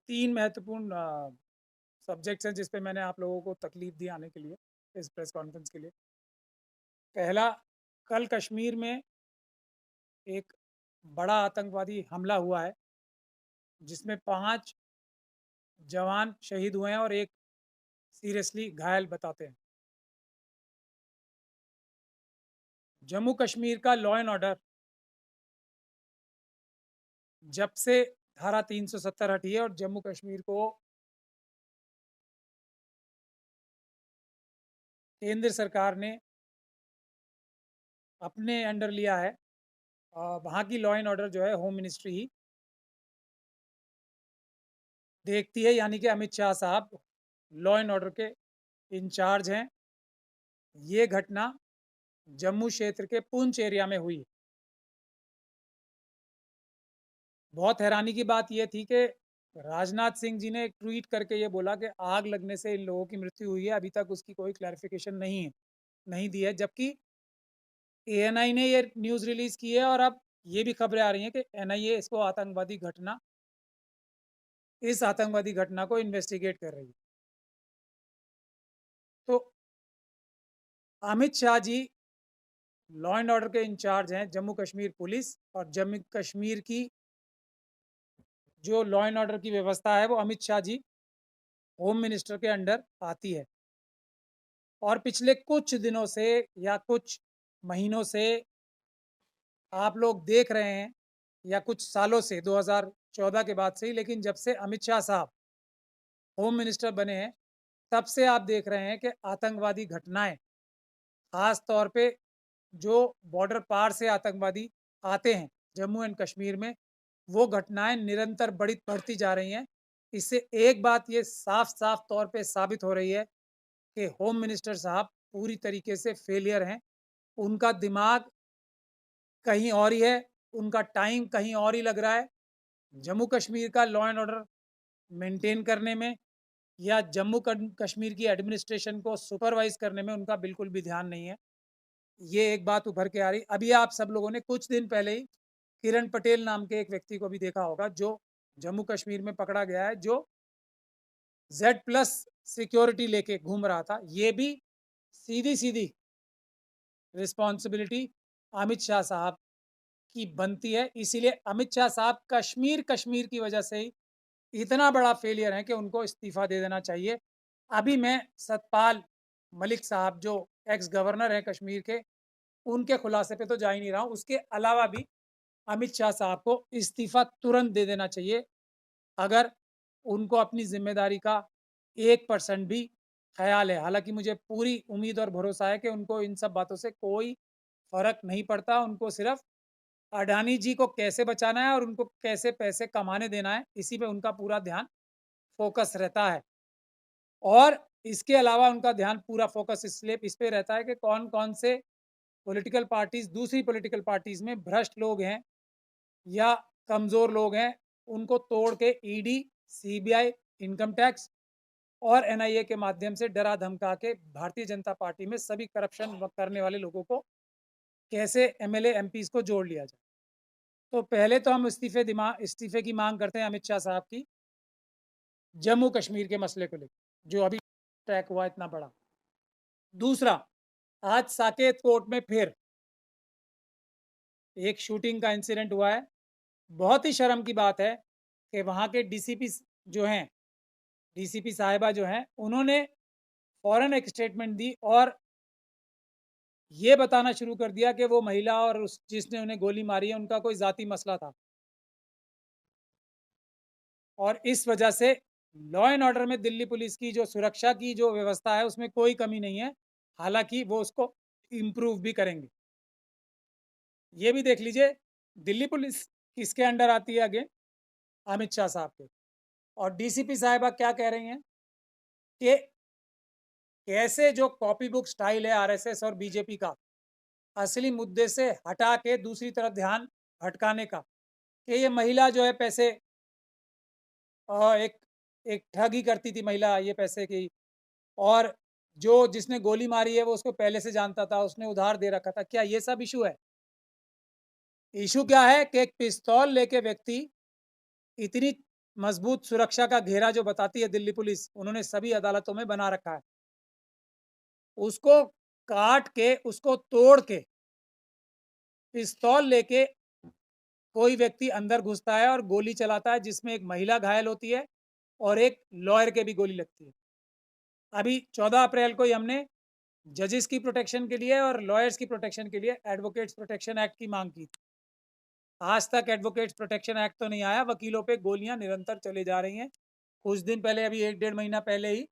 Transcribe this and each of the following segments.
तीन महत्वपूर्ण सब्जेक्ट्स हैं जिस पे मैंने आप लोगों को तकलीफ दी आने के लिए इस प्रेस कॉन्फ्रेंस के लिए। पहला, कल कश्मीर में एक बड़ा आतंकवादी हमला हुआ है जिसमें 5 जवान शहीद हुए हैं और एक सीरियसली घायल बताते हैं। जम्मू कश्मीर का लॉ एंड ऑर्डर जब से धारा 370 हटी है और जम्मू कश्मीर को केंद्र सरकार ने अपने अंडर लिया है, वहाँ की लॉ एंड ऑर्डर जो है होम मिनिस्ट्री ही देखती है, यानी कि अमित शाह साहब लॉ एंड ऑर्डर के इंचार्ज हैं। ये घटना जम्मू क्षेत्र के पुंछ एरिया में हुई। बहुत हैरानी की बात यह थी कि राजनाथ सिंह जी ने एक ट्वीट करके ये बोला कि आग लगने से इन लोगों की मृत्यु हुई है, अभी तक उसकी कोई क्लैरिफिकेशन नहीं दी है, जबकि एएनआई ने ये न्यूज़ रिलीज की है और अब ये भी खबरें आ रही हैं कि एनआईए इस आतंकवादी घटना को इन्वेस्टिगेट कर रही है। तो Amit Shah ji law and order के इंचार्ज हैं, जम्मू कश्मीर पुलिस और जम्मू कश्मीर की जो लॉ एंड ऑर्डर की व्यवस्था है वो अमित शाह जी होम मिनिस्टर के अंडर आती है। और पिछले कुछ दिनों से या कुछ महीनों से आप लोग देख रहे हैं, या कुछ सालों से 2014 के बाद से ही, लेकिन जब से अमित शाह साहब होम मिनिस्टर बने हैं तब से आप देख रहे हैं कि आतंकवादी घटनाएं, खास तौर पे जो बॉर्डर पार से आतंकवादी आते हैं जम्मू एंड कश्मीर में, वो घटनाएं निरंतर बढ़ती जा रही हैं। इससे एक बात ये साफ साफ तौर पे साबित हो रही है कि होम मिनिस्टर साहब पूरी तरीके से फेलियर हैं। उनका दिमाग कहीं और ही है, उनका टाइम कहीं और ही लग रहा है। जम्मू कश्मीर का लॉ एंड ऑर्डर मेंटेन करने में या जम्मू कश्मीर की एडमिनिस्ट्रेशन को सुपरवाइज करने में उनका बिल्कुल भी ध्यान नहीं है। ये एक बात उभर के आ रही। अभी आप सब लोगों ने कुछ दिन पहले ही किरण पटेल नाम के एक व्यक्ति को भी देखा होगा जो जम्मू कश्मीर में पकड़ा गया है, जो Z+ सिक्योरिटी लेके घूम रहा था। ये भी सीधी सीधी रिस्पॉन्सिबिलिटी अमित शाह साहब की बनती है। इसीलिए अमित शाह साहब कश्मीर की वजह से ही इतना बड़ा फेलियर है कि उनको इस्तीफा दे देना चाहिए। अभी मैं सतपाल मलिक साहब जो एक्स गवर्नर हैं कश्मीर के, उनके खुलासे पे तो जा ही नहीं रहा हूँ। उसके अलावा भी अमित शाह साहब को इस्तीफा तुरंत दे देना चाहिए अगर उनको अपनी जिम्मेदारी का 1% भी ख्याल है। हालांकि मुझे पूरी उम्मीद और भरोसा है कि उनको इन सब बातों से कोई फर्क नहीं पड़ता। उनको सिर्फ अडानी जी को कैसे बचाना है और उनको कैसे पैसे कमाने देना है, इसी पे उनका पूरा ध्यान फोकस रहता है। और इसके अलावा उनका ध्यान पूरा फोकस इसलिए इस पे रहता है कि कौन कौन से दूसरी पॉलिटिकल पार्टीज में भ्रष्ट लोग हैं या कमज़ोर लोग हैं, उनको तोड़ के ईडी, सीबीआई, इनकम टैक्स और एनआईए के माध्यम से डरा धमका के भारतीय जनता पार्टी में सभी करप्शन करने वाले लोगों को कैसे एमएलए एमपीज को जोड़ लिया जाए। तो पहले तो हम इस्तीफे की मांग करते हैं अमित शाह साहब की, जम्मू कश्मीर के मसले को लेकर जो अभी ट्रैक हुआ इतना बड़ा। दूसरा, आज साकेत कोर्ट में फिर एक शूटिंग का इंसिडेंट हुआ है। बहुत ही शर्म की बात है कि वहाँ के डीसीपी जो हैं, डीसीपी साहिबा जो हैं, उन्होंने फौरन एक स्टेटमेंट दी और ये बताना शुरू कर दिया कि वो महिला और उस जिसने उन्हें गोली मारी है उनका कोई जाती मसला था, और इस वजह से लॉ एंड ऑर्डर में दिल्ली पुलिस की जो सुरक्षा की जो व्यवस्था है उसमें कोई कमी नहीं है। हालांकि वो उसको इम्प्रूव भी करेंगे। ये भी देख लीजिए दिल्ली पुलिस किसके अंडर आती है, अगेन अमित शाह साहब के। और डीसीपी साहिबा क्या कह रही हैं कि कैसे जो कॉपी बुक स्टाइल है आरएसएस और बीजेपी का, असली मुद्दे से हटा के दूसरी तरफ ध्यान भटकाने का कि ये महिला जो है पैसे एक एक ठगी करती थी महिला ये पैसे की, और जो जिसने गोली मारी है वो उसको पहले से जानता था, उसने उधार दे रखा था। क्या ये सब इशू है? इशू क्या है कि एक पिस्तौल लेके व्यक्ति इतनी मजबूत सुरक्षा का घेरा जो बताती है दिल्ली पुलिस, उन्होंने सभी अदालतों में बना रखा है, उसको काट के, उसको तोड़ के, पिस्तौल लेके कोई व्यक्ति अंदर घुसता है और गोली चलाता है, जिसमें एक महिला घायल होती है और एक लॉयर के भी गोली लगती है। अभी 14 अप्रैल को ही हमने जजेस की प्रोटेक्शन के लिए और लॉयर्स की प्रोटेक्शन के लिए एडवोकेट्स प्रोटेक्शन एक्ट की मांग की थी। आज तक एडवोकेट्स प्रोटेक्शन एक्ट तो नहीं आया, वकीलों पे गोलियां निरंतर चले जा रही हैं। कुछ दिन पहले, अभी 1-1.5 महीना पहले ही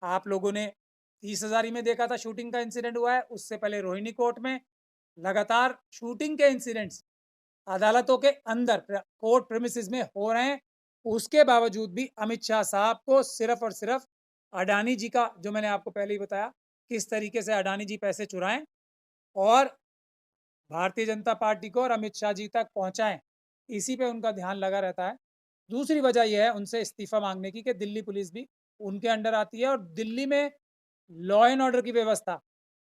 आप लोगों ने 30,000 में देखा था शूटिंग का इंसिडेंट हुआ है। उससे पहले रोहिणी कोर्ट में लगातार शूटिंग के इंसिडेंट्स अदालतों के अंदर कोर्ट प्रेमिसेस में हो रहे हैं। उसके बावजूद भी अमित शाह साहब को सिर्फ और सिर्फ अडानी जी का, जो मैंने आपको पहले ही बताया किस तरीके से अडानी जी पैसे चुराएं और भारतीय जनता पार्टी को और अमित शाह जी तक पहुंचाएं, इसी पे उनका ध्यान लगा रहता है। दूसरी वजह यह है उनसे इस्तीफा मांगने की कि दिल्ली पुलिस भी उनके अंडर आती है और दिल्ली में लॉ एंड ऑर्डर की व्यवस्था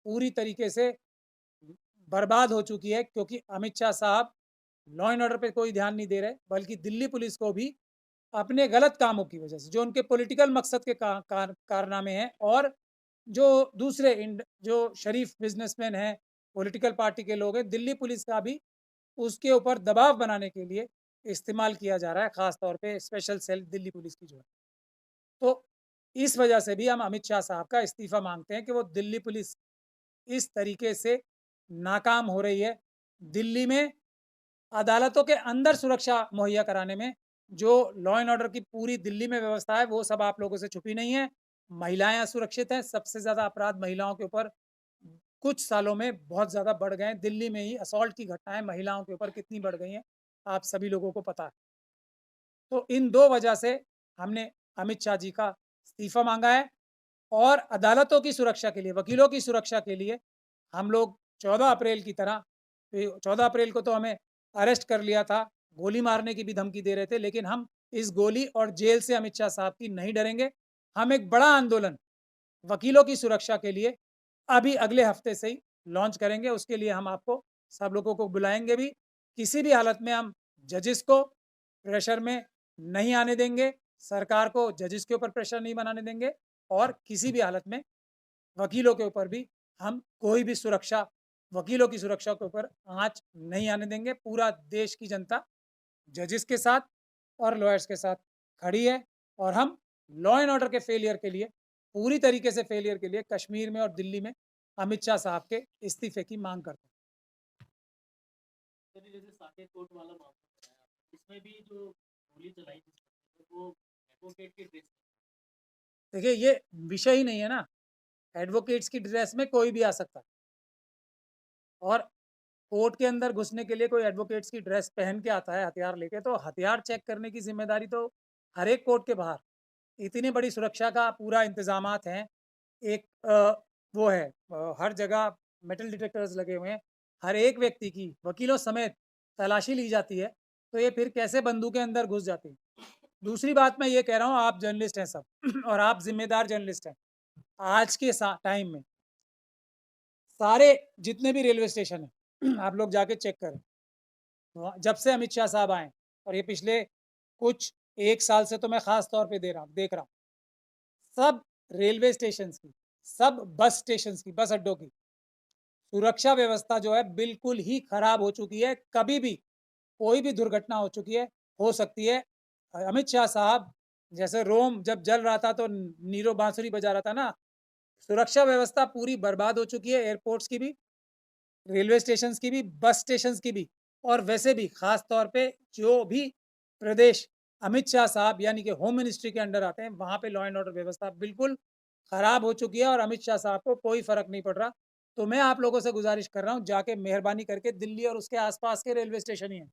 पूरी तरीके से बर्बाद हो चुकी है, क्योंकि अमित शाह साहब लॉ एंड ऑर्डर पे कोई ध्यान नहीं दे रहे, बल्कि दिल्ली पुलिस को भी अपने गलत कामों की वजह से, जो उनके पॉलिटिकल मकसद के कारनामे हैं, और जो दूसरे जो शरीफ बिजनेसमैन हैं, पॉलिटिकल पार्टी के लोग हैं, दिल्ली पुलिस का भी उसके ऊपर दबाव बनाने के लिए इस्तेमाल किया जा रहा है, खास तौर पे स्पेशल सेल दिल्ली पुलिस की जो है। तो इस वजह से भी हम अमित शाह साहब का इस्तीफा मांगते हैं कि वो दिल्ली पुलिस इस तरीके से नाकाम हो रही है। दिल्ली में अदालतों के अंदर सुरक्षा मुहैया कराने में जो लॉ एंड ऑर्डर की पूरी दिल्ली में व्यवस्था है, वो सब आप लोगों से छुपी नहीं है। महिलाएं असुरक्षित हैं, सबसे ज़्यादा अपराध महिलाओं के ऊपर कुछ सालों में बहुत ज़्यादा बढ़ गए हैं। दिल्ली में ही असॉल्ट की घटनाएं महिलाओं के ऊपर कितनी बढ़ गई हैं, आप सभी लोगों को पता है। तो इन दो वजह से हमने अमित शाह जी का इस्तीफा मांगा है, और अदालतों की सुरक्षा के लिए, वकीलों की सुरक्षा के लिए हम लोग 14 अप्रैल की तरह, 14 अप्रैल को तो हमें अरेस्ट कर लिया था, गोली मारने की भी धमकी दे रहे थे, लेकिन हम इस गोली और जेल से अमित शाह साहब की नहीं डरेंगे। हम एक बड़ा आंदोलन वकीलों की सुरक्षा के लिए अभी अगले हफ्ते से ही लॉन्च करेंगे। उसके लिए हम आपको सब लोगों को बुलाएंगे भी। किसी भी हालत में हम जजेस को प्रेशर में नहीं आने देंगे, सरकार को जजेस के ऊपर प्रेशर नहीं बनाने देंगे, और किसी भी हालत में वकीलों के ऊपर भी हम कोई भी सुरक्षा, वकीलों की सुरक्षा के ऊपर आंच नहीं आने देंगे। पूरा देश की जनता जजेस के साथ और लॉयर्स के साथ खड़ी है, और हम लॉ एंड ऑर्डर के फेलियर के लिए, पूरी तरीके से फेलियर के लिए कश्मीर में और दिल्ली में अमित शाह साहब के इस्तीफे की मांग करते हैं। जैसे साकेत कोर्ट वाला मामला बताया, इसमें भी जो गोली चलाई थी वो एडवोकेट के ड्रेस। देखिए, ये विषय ही नहीं है ना, एडवोकेट्स की ड्रेस में कोई भी आ सकता है, और कोर्ट के अंदर घुसने के लिए कोई एडवोकेट्स की ड्रेस पहन के आता है हथियार लेके, तो हथियार चेक करने की जिम्मेदारी तो हर एक कोर्ट के बाहर, इतनी बड़ी सुरक्षा का पूरा इंतजामात हैं। एक वो है, हर जगह मेटल डिटेक्टर्स लगे हुए हैं, हर एक व्यक्ति की वकीलों समेत तलाशी ली जाती है, तो ये फिर कैसे बंदूकें अंदर घुस जाती हैं? दूसरी बात मैं ये कह रहा हूँ, आप जर्नलिस्ट हैं सब और आप जिम्मेदार जर्नलिस्ट हैं। आज के टाइम में सारे जितने भी रेलवे स्टेशन हैं आप लोग जाके चेक करें, जब से अमित शाह साहब आए, और ये पिछले कुछ 1 साल से तो मैं खास तौर पे देख रहा हूँ, सब रेलवे स्टेशन की, सब बस स्टेशन की, बस अड्डों की सुरक्षा व्यवस्था जो है बिल्कुल ही खराब हो चुकी है। कभी भी कोई भी दुर्घटना हो चुकी है, हो सकती है। अमित शाह साहब जैसे रोम जब जल रहा था तो नीरो बांसुरी बजा रहा था ना, सुरक्षा व्यवस्था पूरी बर्बाद हो चुकी है, एयरपोर्ट्स की भी, रेलवे स्टेशन की भी, बस स्टेशन की भी, और वैसे भी खास तौर पे जो भी प्रदेश अमित शाह साहब यानी कि होम मिनिस्ट्री के अंडर आते हैं, वहाँ पे लॉ एंड ऑर्डर व्यवस्था बिल्कुल खराब हो चुकी है, और अमित शाह साहब को कोई फर्क नहीं पड़ रहा। तो मैं आप लोगों से गुजारिश कर रहा हूँ, जाके मेहरबानी करके दिल्ली और उसके आसपास के रेलवे स्टेशन ही हैं,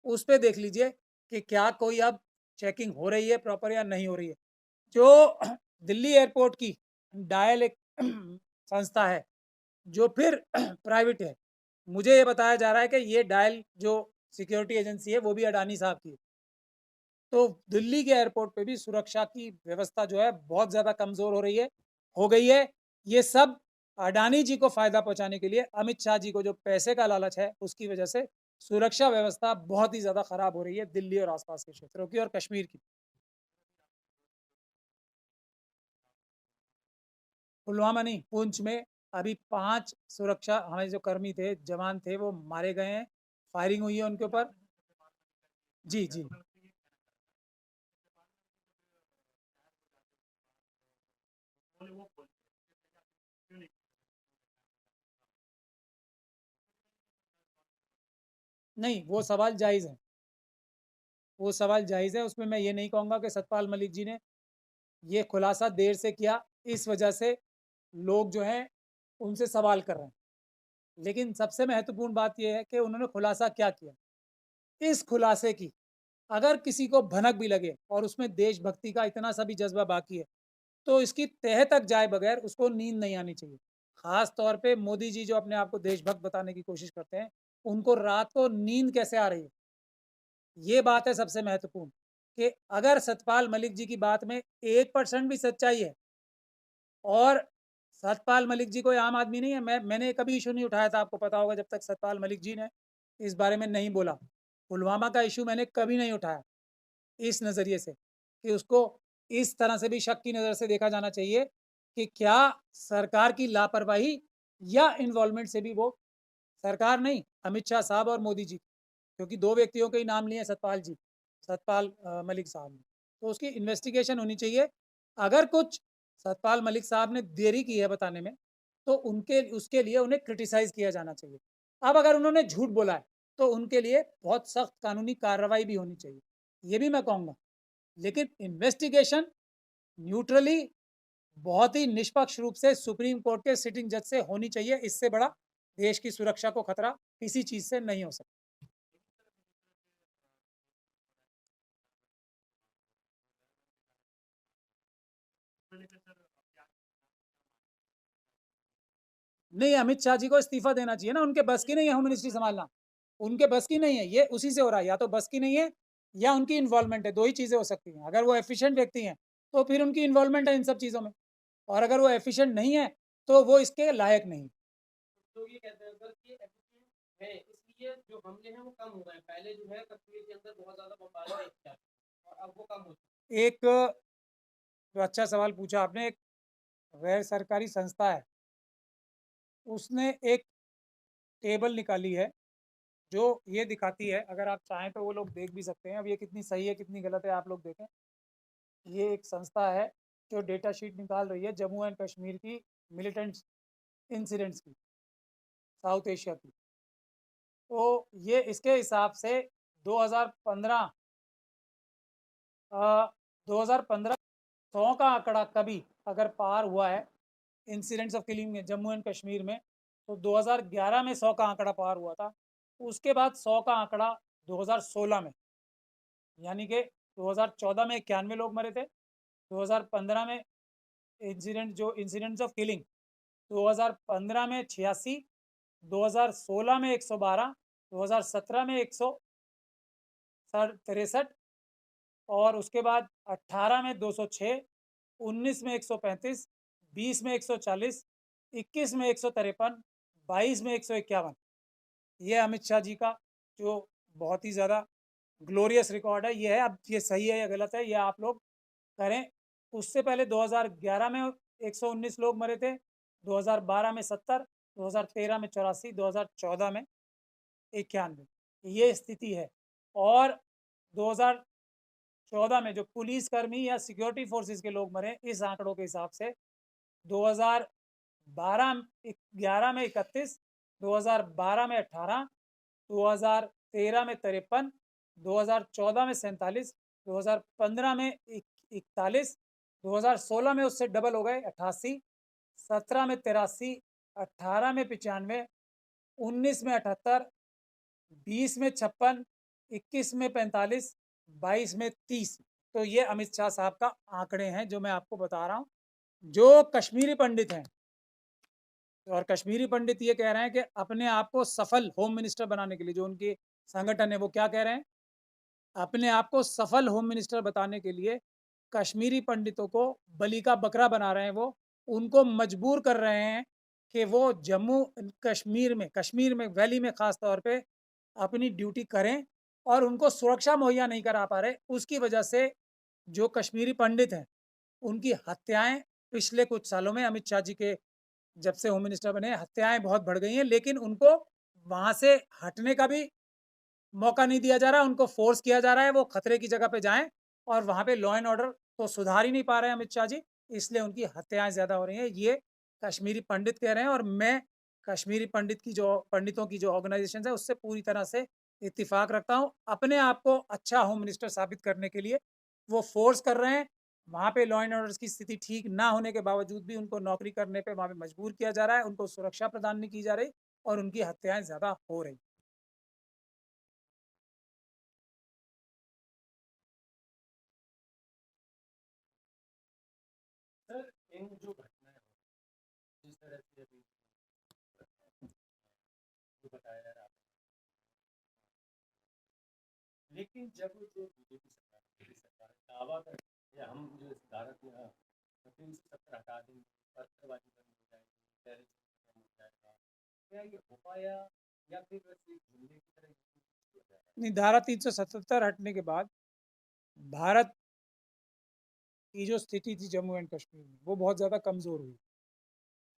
उस पर देख लीजिए कि क्या कोई अब चेकिंग हो रही है प्रॉपर या नहीं हो रही है। जो दिल्ली एयरपोर्ट की डायल एक संस्था है, जो फिर प्राइवेट है, मुझे ये बताया जा रहा है कि ये डायल जो सिक्योरिटी एजेंसी है वो भी अडानी साहब की है। तो दिल्ली के एयरपोर्ट पे भी सुरक्षा की व्यवस्था जो है बहुत ज़्यादा कमज़ोर हो गई है। ये सब अडानी जी को फ़ायदा पहुंचाने के लिए, अमित शाह जी को जो पैसे का लालच है उसकी वजह से सुरक्षा व्यवस्था बहुत ही ज़्यादा ख़राब हो रही है दिल्ली और आसपास के क्षेत्रों की और कश्मीर की। पुलवामा नहीं, पुंछ में अभी 5 सुरक्षा हमारे जो कर्मी थे, जवान थे, वो मारे गए हैं। फायरिंग हुई है उनके ऊपर। जी, जी। नहीं, वो सवाल जायज़ है। वो सवाल जायज़ है, उसमें मैं ये नहीं कहूँगा कि सतपाल मलिक जी ने ये खुलासा देर से किया, इस वजह से लोग जो हैं उनसे सवाल कर रहे हैं। लेकिन सबसे महत्वपूर्ण बात ये है कि उन्होंने खुलासा क्या किया। इस खुलासे की अगर किसी को भनक भी लगे और उसमें देशभक्ति का इतना सा भी जज्बा बाकी है, तो इसकी तह तक जाए बगैर उसको नींद नहीं आनी चाहिए। खास तौर पे मोदी जी जो अपने आप को देशभक्त बताने की कोशिश करते हैं, उनको रात को नींद कैसे आ रही है? ये बात है सबसे महत्वपूर्ण कि अगर सतपाल मलिक जी की बात में 1% भी सच्चाई है और सतपाल मलिक जी कोई आम आदमी नहीं है। मैंने कभी इशू नहीं उठाया था, आपको पता होगा, जब तक सतपाल मलिक जी ने इस बारे में नहीं बोला। पुलवामा का इशू मैंने कभी नहीं उठाया इस नज़रिए से कि उसको इस तरह से भी शक की नज़र से देखा जाना चाहिए कि क्या सरकार की लापरवाही या इन्वॉल्वमेंट से भी वो, सरकार नहीं, अमित शाह साहब और मोदी जी, क्योंकि 2 व्यक्तियों के ही नाम लिए हैं सतपाल मलिक साहब ने। तो उसकी इन्वेस्टिगेशन होनी चाहिए। अगर कुछ सतपाल मलिक साहब ने देरी की है बताने में, तो उनके उसके लिए उन्हें क्रिटिसाइज़ किया जाना चाहिए। अब अगर उन्होंने झूठ बोला है, तो उनके लिए बहुत सख्त कानूनी कार्रवाई भी होनी चाहिए, ये भी मैं कहूँगा। लेकिन इन्वेस्टिगेशन न्यूट्रली, बहुत ही निष्पक्ष रूप से सुप्रीम कोर्ट के सिटिंग जज से होनी चाहिए। इससे बड़ा देश की सुरक्षा को खतरा किसी चीज़ से नहीं हो सकता। नहीं, अमित शाह जी को इस्तीफा देना चाहिए ना, उनके बस की नहीं है होम मिनिस्ट्री संभालना। उनके बस की नहीं है, ये उसी से हो रहा है। या तो बस की नहीं है या उनकी इन्वॉल्वमेंट है, 2 ही चीज़ें हो सकती हैं। अगर वो एफिशिएंट व्यक्ति हैं, तो फिर उनकी इन्वॉल्वमेंट है इन सब चीज़ों में, और अगर वो एफिशिएंट नहीं है, तो वो इसके लायक नहीं। तो ये कहते हैं सर कि एफिशिएंट है, इसलिए जो हमले हैं वो कम हो गए। पहले जो है कश्मीर के अंदर बहुत ज़्यादा बमबारी था और अब वो कम हो चुका है। एक जो अच्छा सवाल पूछा आपने, एक गैर सरकारी संस्था है, उसने एक टेबल निकाली है जो ये दिखाती है, अगर आप चाहें तो वो लोग देख भी सकते हैं। अब ये कितनी सही है कितनी गलत है आप लोग देखें। ये एक संस्था है जो डेटा शीट निकाल रही है जम्मू एंड कश्मीर की मिलिटेंट इंसिडेंट्स की, साउथ एशिया की। तो ये इसके हिसाब से 2015 2015 100 का आंकड़ा कभी अगर पार हुआ है इंसिडेंट्स ऑफ किलिंग में जम्मू एंड कश्मीर में, तो 2011 में 100 का आंकड़ा पार हुआ था। उसके बाद 100 का आंकड़ा 2016 में, यानी कि 2014 में 91 लोग मरे थे, 2015 में इंसिडेंट्स ऑफ किलिंग 2015 में 86, 2016 में 112, 2017 में 163 और उसके बाद 18 में 206, 19 में 135, 20 में 140, 21 में 153, 22 में 151। ये अमित शाह जी का जो बहुत ही ज़्यादा ग्लोरियस रिकॉर्ड है, ये है। अब ये सही है या गलत है, ये आप लोग करें। उससे पहले 2011 में 119 लोग मरे थे, 2012 में 70, 2013 में 84, 2014 में 91, ये स्थिति है। और 2014 में जो पुलिसकर्मी या सिक्योरिटी फोर्सेस के लोग मरे, इस आंकड़ों के हिसाब से 2012 11 में 31, 2012 में 18, 2013 में 53, 2014 में 47, 2015 में 41, 2016 में उससे डबल हो गए 88, 17 में 83, 18 में 95, 19 में 78, 20 में 56, 21 में 45, 22 में 30। तो ये अमित शाह साहब का आंकड़े हैं जो मैं आपको बता रहा हूँ। जो कश्मीरी पंडित हैं, और कश्मीरी पंडित ये कह रहे हैं कि अपने आप को सफल होम मिनिस्टर बनाने के लिए, जो उनकी संगठन है वो क्या कह रहे हैं, अपने आप को सफल होम मिनिस्टर बताने के लिए कश्मीरी पंडितों को बलि का बकरा बना रहे हैं। वो उनको मजबूर कर रहे हैं कि वो जम्मू कश्मीर में वैली में खास तौर पे अपनी ड्यूटी करें, और उनको सुरक्षा मुहैया नहीं करा पा रहे। उसकी वजह से जो कश्मीरी पंडित हैं उनकी हत्याएं पिछले कुछ सालों में, अमित शाह जी के जब से होम मिनिस्टर बने, हत्याएं बहुत बढ़ गई हैं, लेकिन उनको वहां से हटने का भी मौका नहीं दिया जा रहा, उनको फोर्स किया जा रहा है वो खतरे की जगह पे जाएं, और वहां पे लॉ एंड ऑर्डर तो सुधार ही नहीं पा रहे हैं अमित शाह जी, इसलिए उनकी हत्याएं ज्यादा हो रही हैं। ये कश्मीरी पंडित कह रहे हैं, और मैं कश्मीरी पंडितों की जो ऑर्गेनाइजेशन है उससे पूरी तरह से इत्तेफाक रखता हूँ। अपने आप को अच्छा होम मिनिस्टर साबित करने के लिए वो फोर्स कर रहे हैं। वहाँ पे लॉ एंड ऑर्डर की स्थिति ठीक ना होने के बावजूद भी उनको नौकरी करने पे वहाँ पे मजबूर किया जा रहा है, उनको सुरक्षा प्रदान नहीं की जा रही, और उनकी हत्याएं ज्यादा हो रही। सर, इन जो घटनाएं जिस तरह से अभी जो बताया जा रहा है, लेकिन जब जो बीजेपी सरकार दावा कर, या हम जो इस भारत में 370 हटा देंगे, पत्थरबाजी बंद हो जाएगी, टेररिज्म खत्म हो जाएगा, क्या ये हो पाया, या फिर बस एक जुमले की तरह हो जाएगा? नहीं, धारा 377 हटने के बाद भारत की जो स्थिति थी जम्मू एंड कश्मीर में वो बहुत ज़्यादा कमज़ोर हुई,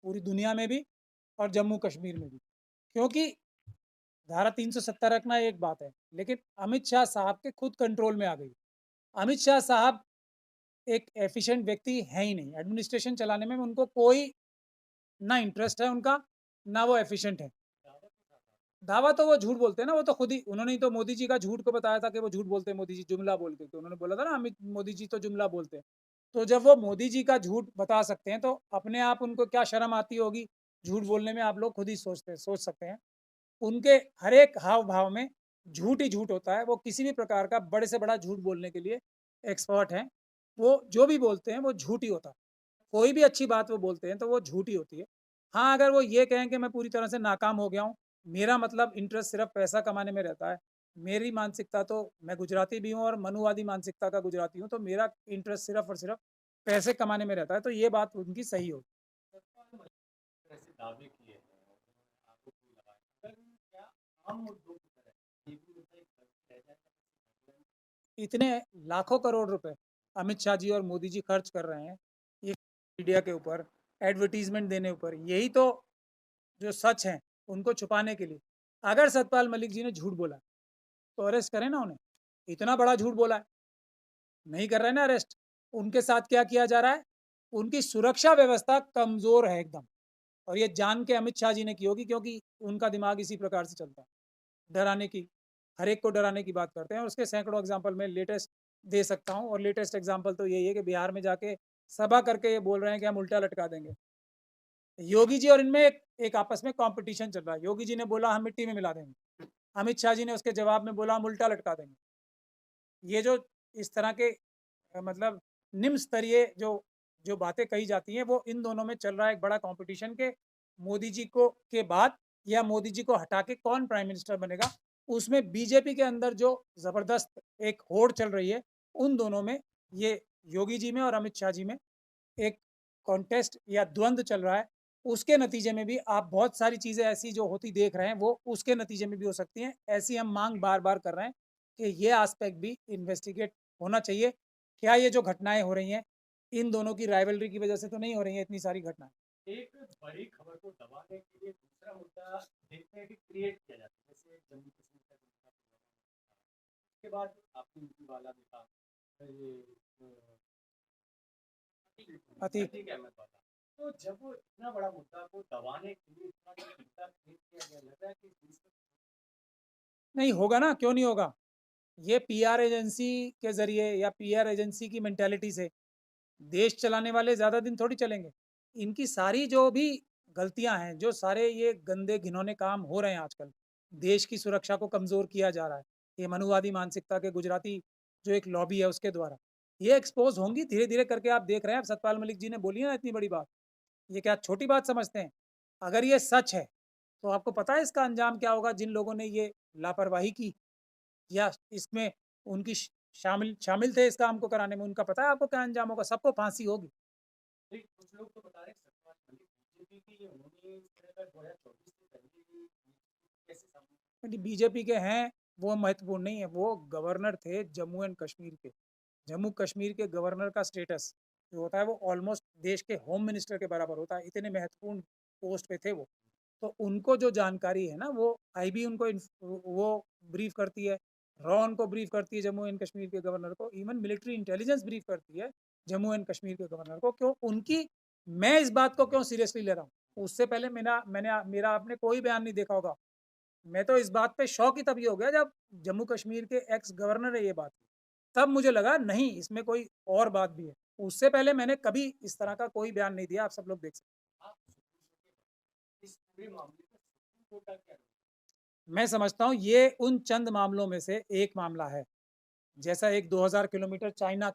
पूरी दुनिया में भी और जम्मू कश्मीर में भी। क्योंकि धारा 370 रखना एक बात है, लेकिन अमित शाह साहब के खुद कंट्रोल में आ गई। अमित शाह साहब एक एफिशिएंट व्यक्ति है ही नहीं, एडमिनिस्ट्रेशन चलाने में उनको कोई ना इंटरेस्ट है उनका, ना वो एफिशिएंट है। दावा तो वो झूठ बोलते हैं ना, वो तो खुद ही, उन्होंने ही तो मोदी जी का झूठ को बताया था कि वो झूठ बोलते हैं मोदी जी, जुमला बोल के, उन्होंने बोला था ना अमित मोदी जी तो जुमला बोलते हैं। तो जब वो मोदी जी का झूठ बता सकते हैं तो अपने आप उनको क्या शर्म आती होगी झूठ बोलने में, आप लोग खुद ही सोच सकते हैं। उनके हर एक हाव भाव में झूठ ही झूठ होता है, वो किसी भी प्रकार का बड़े से बड़ा झूठ बोलने के लिए एक्सपर्ट हैं। वो जो भी बोलते हैं वो झूठ ही होता है, कोई भी अच्छी बात वो बोलते हैं तो वो झूठी होती है। हाँ, अगर वो ये कहें कि मैं पूरी तरह से नाकाम हो गया हूँ, मेरा मतलब इंटरेस्ट सिर्फ पैसा कमाने में रहता है, मेरी मानसिकता तो, मैं गुजराती भी हूँ और मनुवादी मानसिकता का गुजराती हूँ, तो मेरा इंटरेस्ट सिर्फ और सिर्फ पैसे कमाने में रहता है, तो ये बात उनकी सही हो। ऐसे दावे किए हैं, आरोप भी लगाए, अगर क्या आम मुद्दों की तरह ये भी मुद्दा एक रह जाएगा? इतने लाखों करोड़ रुपए अमित शाह जी और मोदी जी खर्च कर रहे हैं ये मीडिया के ऊपर, एडवर्टीजमेंट देने ऊपर, यही तो जो सच है उनको छुपाने के लिए। अगर सतपाल मलिक जी ने झूठ बोला तो अरेस्ट करें ना उन्हें, इतना बड़ा झूठ बोला है, नहीं कर रहे ना अरेस्ट। उनके साथ क्या किया जा रहा है, उनकी सुरक्षा व्यवस्था कमजोर है एकदम, और ये जान के अमित शाह जी ने की होगी, क्योंकि उनका दिमाग इसी प्रकार से चलता है, डराने की, हर एक को डराने की बात करते हैं। और उसके सैकड़ों एग्जाम्पल में लेटेस्ट दे सकता हूँ, और लेटेस्ट एग्जाम्पल तो यही है कि बिहार में जाके सभा करके ये बोल रहे हैं कि हम उल्टा लटका देंगे। योगी जी और इनमें एक आपस में कंपटीशन चल रहा है। योगी जी ने बोला हम मिट्टी में मिला देंगे, अमित शाह जी ने उसके जवाब में बोला हम उल्टा लटका देंगे। ये जो इस तरह के मतलब निम्न स्तरीय जो जो बातें कही जाती हैं, वो इन दोनों में चल रहा है एक बड़ा कंपटीशन के मोदी जी को के बाद, या मोदी जी को हटा के कौन प्राइम मिनिस्टर बनेगा। उसमें बीजेपी के अंदर जो जबरदस्त एक होड़ चल रही है, उन दोनों में, ये योगी जी में और अमित शाह जी में एक कॉन्टेस्ट या द्वंद्व चल रहा है। उसके नतीजे में भी आप बहुत सारी चीज़ें ऐसी जो होती देख रहे हैं, वो उसके नतीजे में भी हो सकती हैं। ऐसी हम मांग बार बार कर रहे हैं कि ये आस्पेक्ट भी इन्वेस्टिगेट होना चाहिए। क्या ये जो घटनाएं हो रही हैं इन दोनों की राइवलरी की वजह से तो नहीं हो रही हैं इतनी सारी घटनाएं। एक बड़ी खबर को दबाने के लिए दूसरा मुद्दा देखते हैं कि क्रिएट किया जाता है, जैसे जम्मू कश्मीर का मुद्दा, उसके बाद आपने यूपी वाला देखा, ये अतीक अतीक अहमद वाला। तो जब वो इतना बड़ा मुद्दा को दबाने के लिए इतना जो मुद्दा क्रिएट किया गया, लग रहा है कि नहीं होगा ना, क्यों नहीं होगा। ये पीआर एजेंसी के जरिए या पीआर एजेंसी की मेंटेलिटी से देश चलाने वाले ज़्यादा दिन थोड़ी चलेंगे। इनकी सारी जो भी गलतियां हैं, जो सारे ये गंदे घिनौने काम हो रहे हैं आजकल, देश की सुरक्षा को कमज़ोर किया जा रहा है, ये मनुवादी मानसिकता के गुजराती जो एक लॉबी है उसके द्वारा, ये एक्सपोज होंगी धीरे धीरे करके। आप देख रहे हैं, अब सतपाल मलिक जी ने बोली ना इतनी बड़ी बात, ये क्या छोटी बात समझते हैं। अगर ये सच है तो आपको पता है इसका अंजाम क्या होगा जिन लोगों ने ये लापरवाही की, या इसमें उनकी शामिल शामिल थे इस काम को कराने में? उनका पता है आपको क्या अंजाम होगा? सबको फांसी होगी। नहीं, कुछ लोग तो बता रहे हैं सत्तावाद वाली बीजेपी की उन्होंने इस तरह का 2024 से पहले ही कैसे सामने बीजेपी के हैं वो महत्वपूर्ण नहीं है, वो गवर्नर थे जम्मू एंड कश्मीर के। जम्मू कश्मीर के गवर्नर का स्टेटस जो होता है वो ऑलमोस्ट देश के होम मिनिस्टर के बराबर होता है, इतने महत्वपूर्ण पोस्ट पे थे वो। तो उनको जो जानकारी है ना वो आईबी उनको वो ब्रीफ करती है, रॉ उनको ब्रीफ करती है जम्मू एंड कश्मीर के गवर्नर को, इवन मिलिट्री इंटेलिजेंस ब्रीफ करती है जम्मू एंड कश्मीर के गवर्नर को। क्यों उनकी, मैं इस बात को क्यों सीरियसली ले रहा हूँ? उससे पहले मेरा आपने कोई बयान नहीं देखा होगा। मैं तो इस बात पे शौक ही तभी हो गया जब जम्मू कश्मीर के एक्स गवर्नर है ये बात, तब मुझे लगा नहीं इसमें कोई और बात भी है। उससे पहले मैंने कभी इस तरह का कोई बयान नहीं दिया, आप सब लोग देख सकते आप इस पूरे मामले पर सुप्रीम कोर्ट का क्या हैं। मैं समझता हूँ ये उन चंद मामलों में से एक मामला है, जैसा एक 2000 किलोमीटर चाइना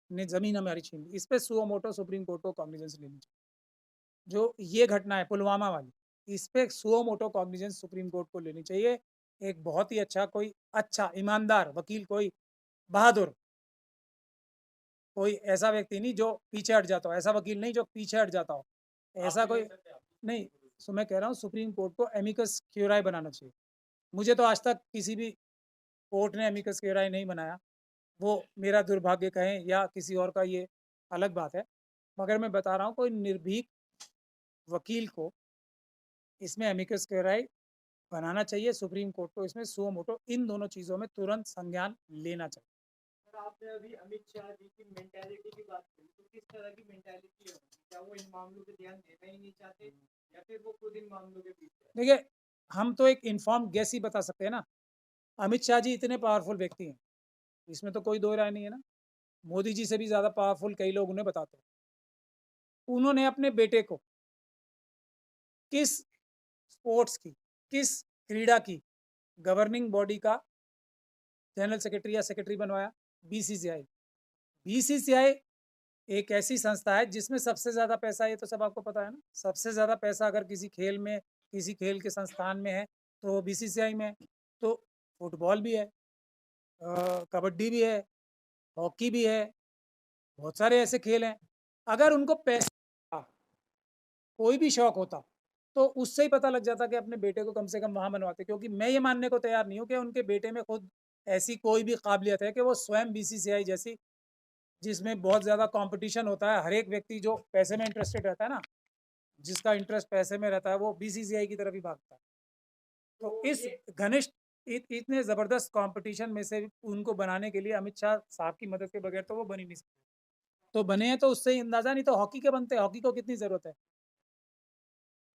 ने जमीन हमारी छीन ली, इस पे सुओ मोटो सुप्रीम कोर्ट को कॉग्निजेंस लेनी चाहिए। जो ये घटना है पुलवामा वाली, इस पे suo motu cognizance supreme court को लेनी चाहिए। एक बहुत ही अच्छा, कोई अच्छा ईमानदार वकील, कोई बहादुर, कोई ऐसा व्यक्ति नहीं जो पीछे हट जाता हो, ऐसा वकील नहीं जो पीछे हट जाता हो, ऐसा कोई नहीं। सो मैं कह रहा हूँ सुप्रीम कोर्ट को एमिकस क्यूराई बनाना चाहिए। मुझे तो आज तक किसी भी कोर्ट ने एमिकस क्यूराई नहीं बनाया, वो मेरा दुर्भाग्य कहें या किसी और का, ये अलग बात है। मगर मैं बता रहा हूँ कोई निर्भीक वकील को इसमें एमिकस क्यूराई बनाना चाहिए। सुप्रीम कोर्ट को इसमें सुओ मोटो इन दोनों चीज़ों में तुरंत संज्ञान लेना चाहिए। आपने अभी अमित शाह जी की मेंटालिटी की बात करी, तो किस तरह की मेंटालिटी है उनकी? क्या वो इन मामलों पे ध्यान देना ही नहीं चाहते या फिर वो खुद इन मामलों के पीछे है? देखिए, हम तो एक इन्फॉर्म गेस ही बता सकते हैं ना। अमित शाह जी इतने पावरफुल व्यक्ति हैं, इसमें तो कोई दो राय नहीं है ना। मोदी जी से भी ज़्यादा पावरफुल कई लोग उन्हें बताते हैं। उन्होंने अपने बेटे को किस स्पोर्ट्स की, किस क्रीड़ा की गवर्निंग बॉडी का जनरल सेक्रेटरी या सेक्रेटरी बनवाया? बीसीसीआई। बीसीसीआई एक ऐसी संस्था है जिसमें सबसे ज़्यादा पैसा, ये तो सब आपको पता है ना, सबसे ज़्यादा पैसा अगर किसी खेल में, किसी खेल के संस्थान में है तो वो बीसीसीआई में है। तो फुटबॉल भी है, कबड्डी भी है, हॉकी भी है, बहुत सारे ऐसे खेल हैं। अगर उनको पैसा, कोई भी शौक होता, तो उससे ही पता लग जाता कि अपने बेटे को कम से कम वहाँ बनवाते। क्योंकि मैं ये मानने को तैयार नहीं हूँ कि उनके बेटे में खुद ऐसी कोई भी काबिलियत है कि वो स्वयं बीसीसीआई जैसी, जिसमें बहुत ज़्यादा कंपटीशन होता है, हर एक व्यक्ति जो पैसे में इंटरेस्टेड रहता है ना, जिसका इंटरेस्ट पैसे में रहता है वो बीसीसीआई की तरफ ही भागता है। तो इस घनिष्ठ इतने ज़बरदस्त कंपटीशन में से उनको बनाने के लिए अमित शाह साहब की मदद के बगैर तो वो बन ही नहीं सकते। तो बने हैं तो उससे ही अंदाजा, नहीं तो हॉकी के बनते, हॉकी को कितनी ज़रूरत है।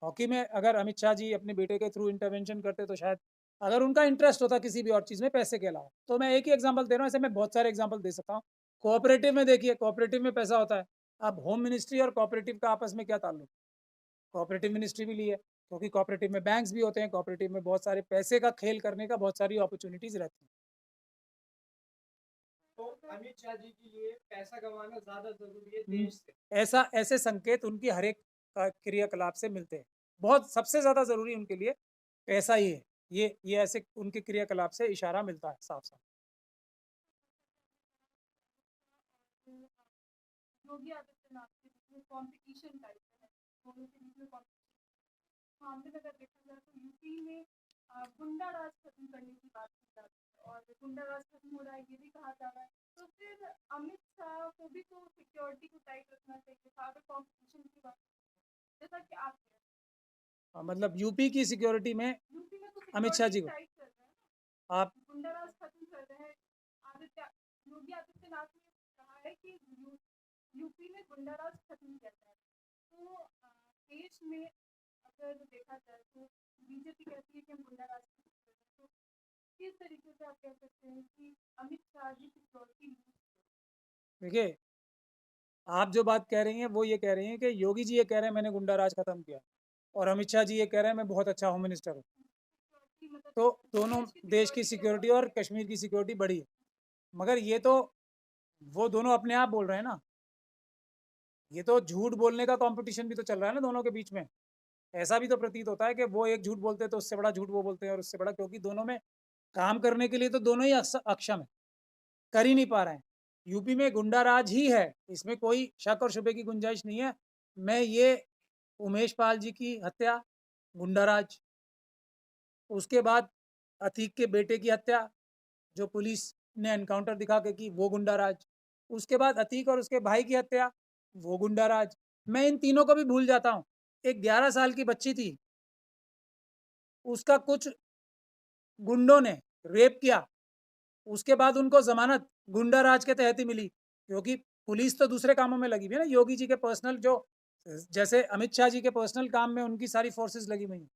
हॉकी में अगर अमित शाह जी अपने बेटे के थ्रू इंटरवेंशन करते तो शायद, अगर उनका इंटरेस्ट होता किसी भी और चीज़ में पैसे के अलावा, तो मैं एक ही एग्जांपल दे रहा हूँ, ऐसे मैं बहुत सारे एग्जांपल दे सकता हूँ। कोऑपरेटिव में देखिए, कोऑपरेटिव में पैसा होता है। अब होम मिनिस्ट्री और कोऑपरेटिव का आपस में क्या ताल्लुक? कोऑपरेटिव मिनिस्ट्री भी ली है क्योंकि कोऑपरेटिव में बैंक्स भी होते हैं, कोऑपरेटिव में बहुत सारे पैसे का खेल करने का बहुत सारी अपॉर्चुनिटीज रहती हैं। तो अमित शाह जी के लिए पैसा कमाना ज्यादा जरूरी है देश से? ऐसे संकेत उनकी हर एक क्रियाकलाप से मिलते हैं। बहुत सबसे ज़्यादा ज़रूरी उनके लिए पैसा ही है। ये ऐसे उनके क्रियाकलाप से इशारा मिलता है साफ साफ। योगी आदित्यनाथ के बीच में कॉम्पिटिशन टाइप है, दोनों के बीच में कॉम्पिटिशन मामले में अगर देखा जाए तो यूपी में गुंडा राज खत्म करने की बात की जाती है और गुंडा राज खत्म हो रहा है ये भी कहा जा रहा है। तो फिर अमित शाह को भी तो सिक्योरिटी को टाइट रखना चाहिए था अगर कॉम्पिटिशन की बात, जैसा कि आप कह रहे हैं। मतलब यूपी की सिक्योरिटी में यूपी में तो अमित शाह जी सिक्योरिटी को टाइट कर रहे हैं ना, आप गुंडा राज खत्म कर रहे हैं। आदित्य योगी आदित्यनाथ ने कहा है कि यूपी में गुंडा राज खत्म किया जाए। तो देश में अगर देखा जाए तो बीजेपी कहती है कि हम गुंडा राज खत्म कर रहे हैं, तो किस तरीके से आप कह सकते हैं कि अमित शाह जी सिक्योरिटी यूज? देखिए, आप जो बात कह रही हैं वो ये कह रही हैं कि योगी जी ये कह रहे हैं मैंने गुंडा राज खत्म किया, और अमित शाह जी ये कह रहे हैं मैं बहुत अच्छा होम मिनिस्टर हूँ। तो दोनों देश की सिक्योरिटी और कश्मीर की सिक्योरिटी बढ़ी है। मगर ये तो वो दोनों अपने आप बोल रहे हैं ना, ये तो झूठ बोलने का कंपटीशन भी तो चल रहा है ना दोनों के बीच में। ऐसा भी तो प्रतीत होता है कि वो एक झूठ बोलते हैं तो उससे बड़ा झूठ वो बोलते हैं, और उससे बड़ा, क्योंकि दोनों में काम करने के लिए तो दोनों ही अक्षम है, कर ही नहीं पा रहे हैं। यूपी में गुंडा राज ही है, इसमें कोई शक और शुबे की गुंजाइश नहीं है। मैं ये उमेश पाल जी की हत्या गुंडा राज, उसके बाद अतीक के बेटे की हत्या जो पुलिस ने एनकाउंटर दिखा के की, वो गुंडा राज, उसके बाद अतीक और उसके भाई की हत्या, वो गुंडा राज। मैं इन तीनों को भी भूल जाता हूँ। एक 11 साल की बच्ची थी, उसका कुछ गुंडों ने रेप किया, उसके बाद उनको जमानत गुंडा राज के तहत ही मिली, क्योंकि पुलिस तो दूसरे कामों में लगी हुई है ना। योगी जी के पर्सनल जो, जैसे अमित शाह जी के पर्सनल काम में उनकी सारी फोर्सेस लगी हुई हैं,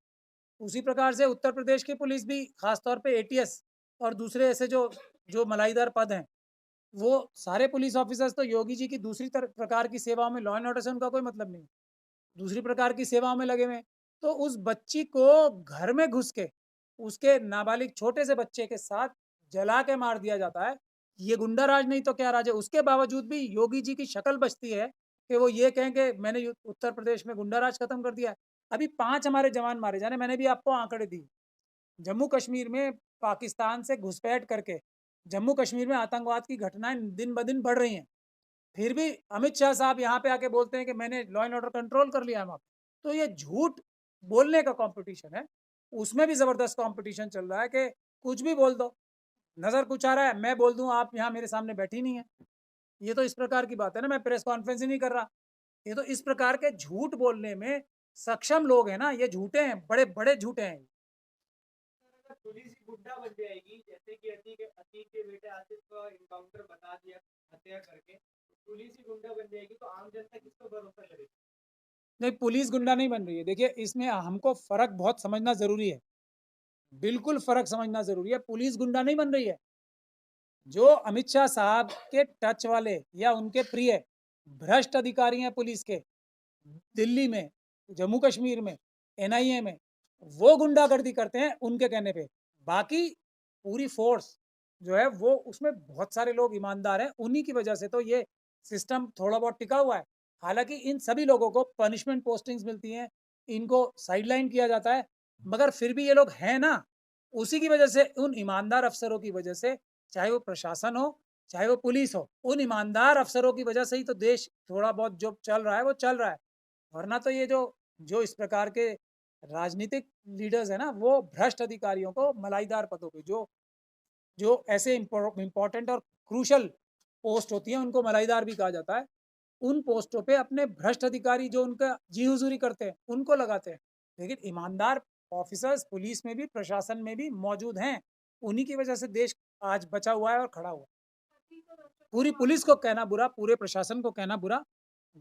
उसी प्रकार से उत्तर प्रदेश की पुलिस भी खासतौर पे एटीएस और दूसरे ऐसे जो जो मलाईदार पद हैं, वो सारे पुलिस ऑफिसर्स तो योगी जी की दूसरी प्रकार की सेवाओं में, लॉ एंड ऑर्डर से उनका कोई मतलब नहीं, दूसरी प्रकार की सेवाओं में लगे हुए। तो उस बच्ची को घर में घुस के उसके नाबालिग छोटे से बच्चे के साथ जला के मार दिया जाता है, ये गुंडा राज नहीं तो क्या राज है। उसके बावजूद भी योगी जी की शक्ल बचती है कि वो ये कहें कि मैंने उत्तर प्रदेश में गुंडा राज खत्म कर दिया है। अभी 5 हमारे जवान मारे जाने, मैंने भी आपको आंकड़े दी। जम्मू कश्मीर में पाकिस्तान से घुसपैठ करके जम्मू कश्मीर में आतंकवाद की घटनाएं दिन ब दिन बढ़ रही हैं, फिर भी अमित शाह साहब यहाँ पे आके बोलते हैं कि मैंने लॉ एंड ऑर्डर कंट्रोल कर लिया है वहाँ पे। तो ये झूठ बोलने का कंपटीशन है, उसमें भी जबरदस्त कंपटीशन चल रहा है कि कुछ भी बोल दो, नजर कुछ आ रहा है मैं बोल दूं, आप यहाँ मेरे सामने बैठी नहीं है। ये तो इस प्रकार की बात है ना, मैं प्रेस कॉन्फ्रेंस ही नहीं कर रहा। ये तो इस प्रकार के झूठ बोलने में सक्षम लोग हैं ना, ये झूठे हैं, बड़े बड़े झूठे हैं। अगर पुलिस ही गुंडा बन जाएगी, जैसे कि अतीक के बेटे आसिफ का इनकाउंटर बता दिया हत्या करके, पुलिस ही गुंडा बन जाएगी तो आम जनता किसको भरोसा करेगी? नहीं, पुलिस गुंडा नहीं बन रही है। देखिए, इसमें हमको फर्क बहुत समझना जरूरी है, बिल्कुल फर्क समझना जरूरी है। पुलिस गुंडा नहीं बन रही है। जो अमित शाह साहब के टच वाले या उनके प्रिय भ्रष्ट अधिकारी हैं पुलिस के, दिल्ली में, जम्मू कश्मीर में, एनआईए में, वो गुंडागर्दी करते हैं उनके कहने पे। बाकी पूरी फोर्स जो है वो, उसमें बहुत सारे लोग ईमानदार हैं, उन्हीं की वजह से तो ये सिस्टम थोड़ा बहुत टिका हुआ है। हालांकि इन सभी लोगों को पनिशमेंट पोस्टिंग्स मिलती हैं, इनको साइडलाइन किया जाता है, मगर फिर भी ये लोग हैं ना, उसी की वजह से, उन ईमानदार अफसरों की वजह से, चाहे वो प्रशासन हो चाहे वो पुलिस हो, उन ईमानदार अफसरों की वजह से ही तो देश थोड़ा बहुत जो चल रहा है वो चल रहा है। वरना तो ये जो जो इस प्रकार के राजनीतिक लीडर्स है ना, वो भ्रष्ट अधिकारियों को मलाईदार पदों पे, जो जो ऐसे इम्पोर्टेंट और क्रूशल पोस्ट होती हैं उनको मलाईदार भी कहा जाता है, उन पोस्टों पे अपने भ्रष्ट अधिकारी जो उनका जी हुजूरी करते हैं उनको लगाते हैं। लेकिन ईमानदार ऑफिसर्स पुलिस में भी प्रशासन में भी मौजूद हैं, उन्हीं की वजह से देश आज बचा हुआ है और खड़ा हुआ है। अतीक और अशरफ के पूरी मामले पुलिस को कहना बुरा, पूरे प्रशासन को कहना बुरा,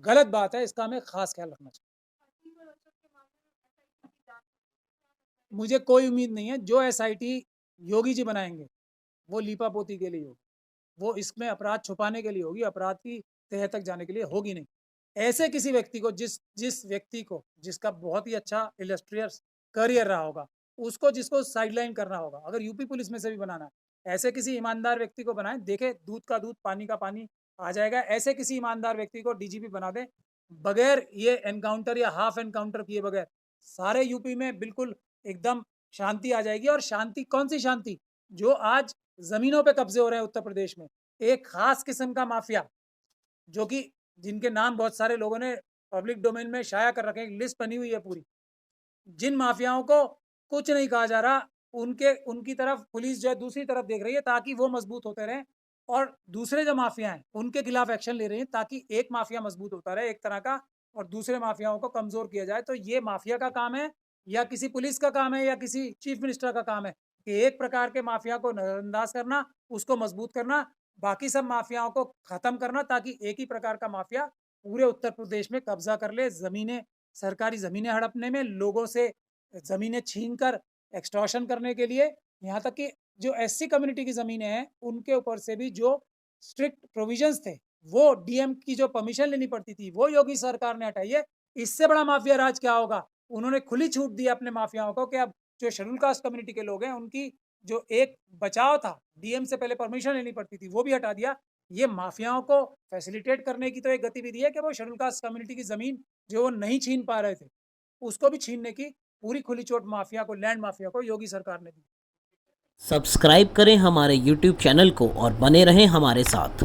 गलत बात है, इसका हमें खास ख्याल रखना चाहिए। अतीक और अशरफ के मामले में SIT की जांच होगी। मुझे कोई उम्मीद नहीं है। जो एसआईटी योगी जी बनाएंगे वो लीपापोती के लिए होगी, वो इसमें अपराध छुपाने के लिए होगी, अपराध की तह तक जाने के लिए होगी नहीं। ऐसे किसी व्यक्ति को, जिस जिस व्यक्ति को, जिसका बहुत ही अच्छा इलस्ट्रियस करियर रहा होगा, उसको, जिसको साइडलाइन करना होगा, अगर यूपी पुलिस में से भी बनाना है, ऐसे किसी ईमानदार व्यक्ति को बनाएं। देखे, दूध का दूध पानी का पानी आ जाएगा। ऐसे किसी ईमानदार व्यक्ति को डीजीपी बना दें, बगैर ये एनकाउंटर या हाफ एनकाउंटर किए बगैर सारे यूपी में बिल्कुल एकदम शांति आ जाएगी। और शांति, कौन सी शांति, जो आज जमीनों पे कब्जे हो रहे हैं उत्तर प्रदेश में, एक खास किस्म का माफिया, जो कि जिनके नाम बहुत सारे लोगों ने पब्लिक डोमेन में शाया कर रखे हैं, लिस्ट बनी हुई है पूरी, जिन माफियाओं को कुछ नहीं कहा जा रहा, उनके उनकी तरफ पुलिस जो है दूसरी तरफ देख रही है, ताकि वो मजबूत होते रहें, और दूसरे जो माफिया हैं उनके खिलाफ एक्शन ले रही है, ताकि एक माफिया मजबूत होता रहे एक तरह का, और दूसरे माफियाओं को कमजोर किया जाए। तो ये माफिया का काम है, या किसी पुलिस का काम है, या किसी चीफ मिनिस्टर का काम है कि एक प्रकार के माफिया को नजरअंदाज करना, उसको मजबूत करना, बाकी सब माफियाओं को खत्म करना, ताकि एक ही प्रकार का माफिया पूरे उत्तर प्रदेश में कब्जा कर ले, जमीनें, सरकारी जमीनें हड़पने में, लोगों से जमीनें छीनकर एक्सटॉर्शन करने के लिए, यहाँ तक कि जो एससी कम्युनिटी की जमीनें हैं उनके ऊपर से भी जो स्ट्रिक्ट प्रोविजंस थे, वो डीएम की जो परमिशन लेनी पड़ती थी, वो योगी सरकार ने हटाई है। इससे बड़ा माफिया राज क्या होगा। उन्होंने खुली छूट दी अपने माफियाओं को कि अब जो शेड्यूल कास्ट कम्युनिटी के लोग हैं उनकी जो एक बचाव था, डीएम से पहले परमिशन लेनी पड़ती थी, वो भी हटा दिया। ये माफियाओं को फैसिलिटेट करने की तो एक गतिविधि है कि वो शेड्यूल कास्ट कम्युनिटी की जमीन जो वो नहीं छीन पा रहे थे, उसको भी छीनने की पूरी खुली चोट माफिया को, लैंड माफिया को योगी सरकार ने दी। सब्सक्राइब करें हमारे YouTube चैनल को और बने रहें हमारे साथ।